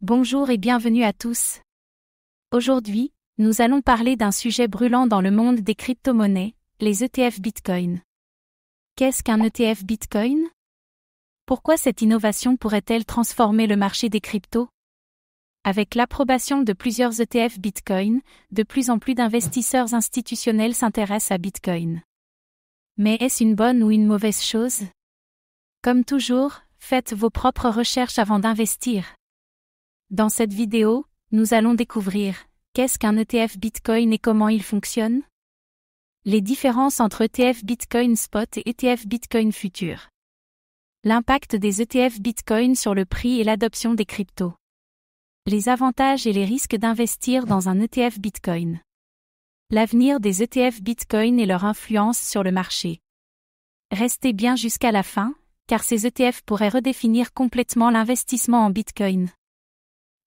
Bonjour et bienvenue à tous. Aujourd'hui, nous allons parler d'un sujet brûlant dans le monde des crypto-monnaies, les ETF Bitcoin. Qu'est-ce qu'un ETF Bitcoin? Pourquoi cette innovation pourrait-elle transformer le marché des cryptos? Avec l'approbation de plusieurs ETF Bitcoin, de plus en plus d'investisseurs institutionnels s'intéressent à Bitcoin. Mais est-ce une bonne ou une mauvaise chose? Comme toujours, faites vos propres recherches avant d'investir. Dans cette vidéo, nous allons découvrir qu'est-ce qu'un ETF Bitcoin et comment il fonctionne? Les différences entre ETF Bitcoin Spot et ETF Bitcoin Futur. L'impact des ETF Bitcoin sur le prix et l'adoption des cryptos. Les avantages et les risques d'investir dans un ETF Bitcoin. L'avenir des ETF Bitcoin et leur influence sur le marché. Restez bien jusqu'à la fin, car ces ETF pourraient redéfinir complètement l'investissement en Bitcoin.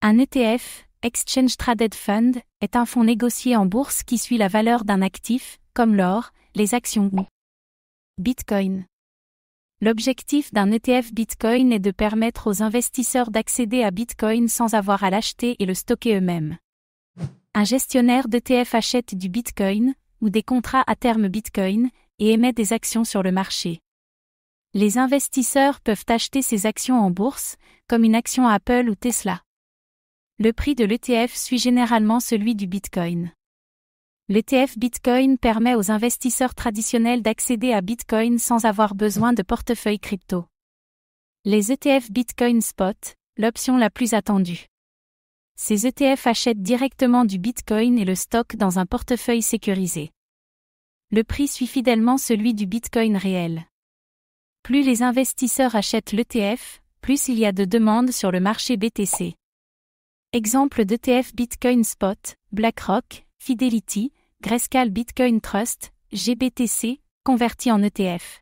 Un ETF, Exchange Traded Fund, est un fonds négocié en bourse qui suit la valeur d'un actif, comme l'or, les actions ou Bitcoin. L'objectif d'un ETF Bitcoin est de permettre aux investisseurs d'accéder à Bitcoin sans avoir à l'acheter et le stocker eux-mêmes. Un gestionnaire d'ETF achète du Bitcoin, ou des contrats à terme Bitcoin, et émet des actions sur le marché. Les investisseurs peuvent acheter ces actions en bourse, comme une action Apple ou Tesla. Le prix de l'ETF suit généralement celui du Bitcoin. L'ETF Bitcoin permet aux investisseurs traditionnels d'accéder à Bitcoin sans avoir besoin de portefeuille crypto. Les ETF Bitcoin Spot, l'option la plus attendue. Ces ETF achètent directement du Bitcoin et le stockent dans un portefeuille sécurisé. Le prix suit fidèlement celui du Bitcoin réel. Plus les investisseurs achètent l'ETF, plus il y a de demandes sur le marché BTC. Exemple d'ETF Bitcoin Spot, BlackRock, Fidelity, Grayscale Bitcoin Trust, GBTC, convertis en ETF.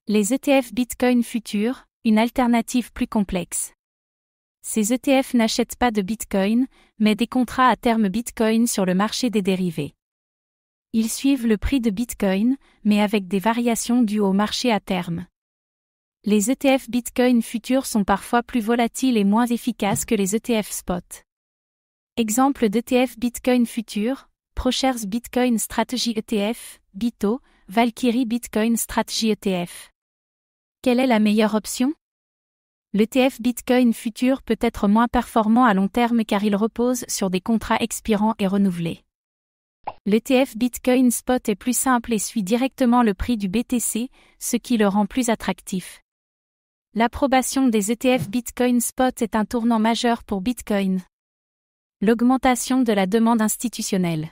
Les ETF Bitcoin Futur, une alternative plus complexe. Ces ETF n'achètent pas de Bitcoin, mais des contrats à terme Bitcoin sur le marché des dérivés. Ils suivent le prix de Bitcoin, mais avec des variations dues au marché à terme. Les ETF Bitcoin Futur sont parfois plus volatiles et moins efficaces que les ETF Spot. Exemple d'ETF Bitcoin Futur, ProShares Bitcoin Strategy ETF, BITO, Valkyrie Bitcoin Strategy ETF. Quelle est la meilleure option? L'ETF Bitcoin Futur peut être moins performant à long terme car il repose sur des contrats expirants et renouvelés. L'ETF Bitcoin Spot est plus simple et suit directement le prix du BTC, ce qui le rend plus attractif. L'approbation des ETF Bitcoin Spot est un tournant majeur pour Bitcoin. L'augmentation de la demande institutionnelle.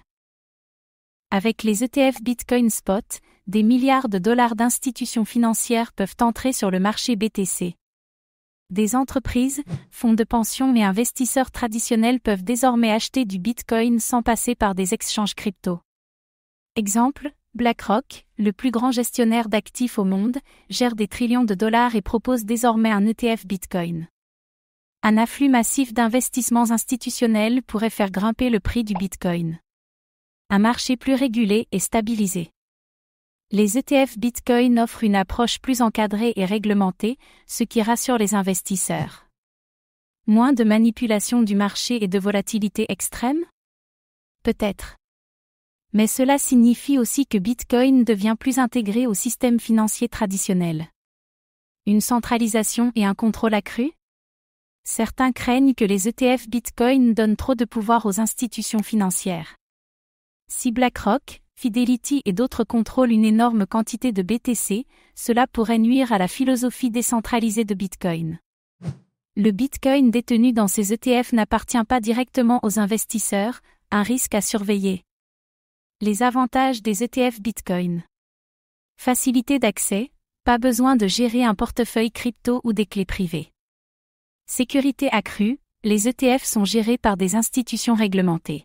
Avec les ETF Bitcoin Spot, des milliards de dollars d'institutions financières peuvent entrer sur le marché BTC. Des entreprises, fonds de pension et investisseurs traditionnels peuvent désormais acheter du Bitcoin sans passer par des exchanges crypto. Exemple, BlackRock, le plus grand gestionnaire d'actifs au monde, gère des trillions de dollars et propose désormais un ETF Bitcoin. Un afflux massif d'investissements institutionnels pourrait faire grimper le prix du Bitcoin. Un marché plus régulé et stabilisé. Les ETF Bitcoin offrent une approche plus encadrée et réglementée, ce qui rassure les investisseurs. Moins de manipulation du marché et de volatilité extrême? Peut-être. Mais cela signifie aussi que Bitcoin devient plus intégré au système financier traditionnel. Une centralisation et un contrôle accru? Certains craignent que les ETF Bitcoin donnent trop de pouvoir aux institutions financières. Si BlackRock, Fidelity et d'autres contrôlent une énorme quantité de BTC, cela pourrait nuire à la philosophie décentralisée de Bitcoin. Le Bitcoin détenu dans ces ETF n'appartient pas directement aux investisseurs, un risque à surveiller. Les avantages des ETF Bitcoin. Facilité d'accès, pas besoin de gérer un portefeuille crypto ou des clés privées. Sécurité accrue, les ETF sont gérés par des institutions réglementées.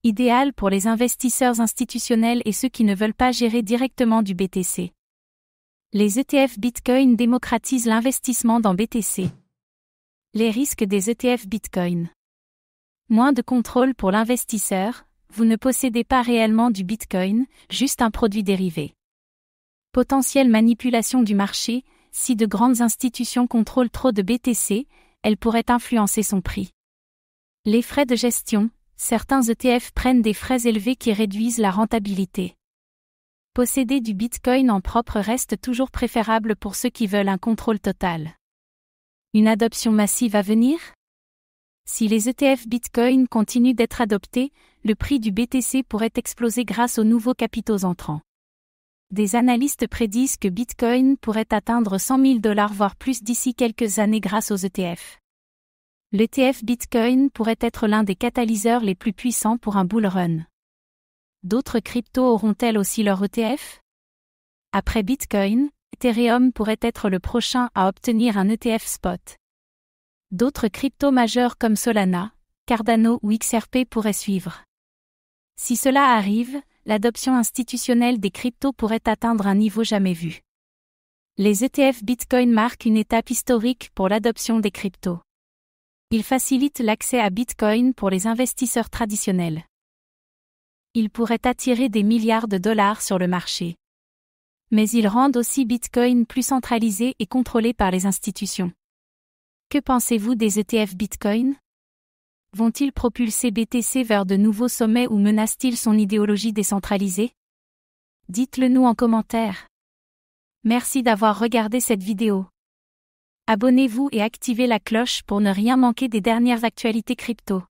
Idéal pour les investisseurs institutionnels et ceux qui ne veulent pas gérer directement du BTC. Les ETF Bitcoin démocratisent l'investissement dans BTC. Les risques des ETF Bitcoin. Moins de contrôle pour l'investisseur, vous ne possédez pas réellement du Bitcoin, juste un produit dérivé. Potentielle manipulation du marché, si de grandes institutions contrôlent trop de BTC, elle pourrait influencer son prix. Les frais de gestion, certains ETF prennent des frais élevés qui réduisent la rentabilité. Posséder du Bitcoin en propre reste toujours préférable pour ceux qui veulent un contrôle total. Une adoption massive à venir? Si les ETF Bitcoin continuent d'être adoptés, le prix du BTC pourrait exploser grâce aux nouveaux capitaux entrants. Des analystes prédisent que Bitcoin pourrait atteindre 100 000 $ voire plus d'ici quelques années grâce aux ETF. L'ETF Bitcoin pourrait être l'un des catalyseurs les plus puissants pour un bull run. D'autres cryptos auront-elles aussi leur ETF? Après Bitcoin, Ethereum pourrait être le prochain à obtenir un ETF spot. D'autres cryptos majeurs comme Solana, Cardano ou XRP pourraient suivre. Si cela arrive, l'adoption institutionnelle des cryptos pourrait atteindre un niveau jamais vu. Les ETF Bitcoin marquent une étape historique pour l'adoption des cryptos. Ils facilitent l'accès à Bitcoin pour les investisseurs traditionnels. Ils pourraient attirer des milliards de dollars sur le marché. Mais ils rendent aussi Bitcoin plus centralisé et contrôlé par les institutions. Que pensez-vous des ETF Bitcoin? Vont-ils propulser BTC vers de nouveaux sommets ou menacent-ils son idéologie décentralisée? Dites-le nous en commentaire. Merci d'avoir regardé cette vidéo. Abonnez-vous et activez la cloche pour ne rien manquer des dernières actualités crypto.